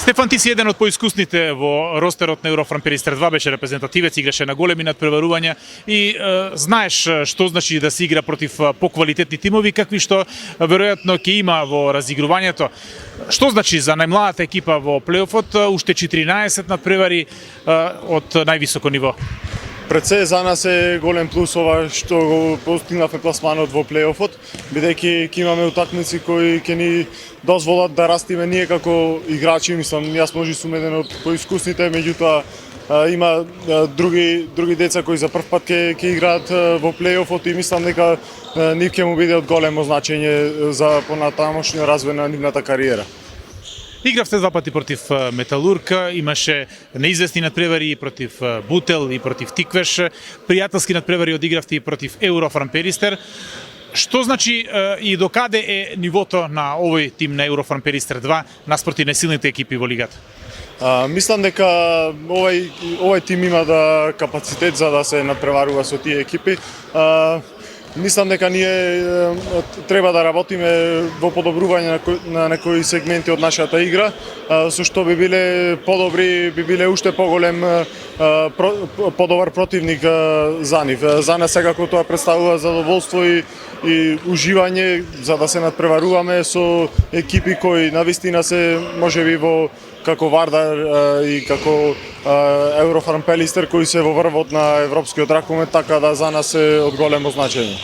Стефан, ти си еден од поискусните во ростерот на Еврофран Перистер 2, беше репрезентативец, играше на големи надпреварувања и знаеш што значи да се игра против поквалитетни тимови, какви што веројатно ќе има во разигрувањето. Што значи за најмладата екипа во плейофот, уште 14 надпревари од највисоко ниво? Пред се за нас е голем плюс ова што го постигнавме пласманот во плейофот, бидејќи ќе имаме утакмици кои ќе ни дозволат да растиме ние како играчи. Мислам, јас може сум еден од поискусните, меѓутоа има други деца кои за прв пат ќе играат во плейофот и мислам дека нив ќе му биде од големо значење за понатамошниот развој на нивната кариера. Игравте два пати против Металург, имаше неизвестни надпревари и против Бутел и против Тиквеш, пријателски надпревари одигравте и против Еврофран Перистер. Што значи и докаде е нивото на овој тим на Еврофран Перистер 2 наспроти најсилните екипи во лигата? Мислам дека овој тим има капацитет за да се надпреварува со тие екипи. Мислам дека ние треба да работиме во подобрување на некои сегменти од нашата игра, со што би биле подобри, би биле уште поголем подобар противник за нив. За нас секако тоа представува задоволство и уживање за да се надпреваруваме со екипи кои навистина се можеби во како Вардар и како Еврофран Перистер кои се во врвот на европскиот ракомет, така да за нас е од големо значење.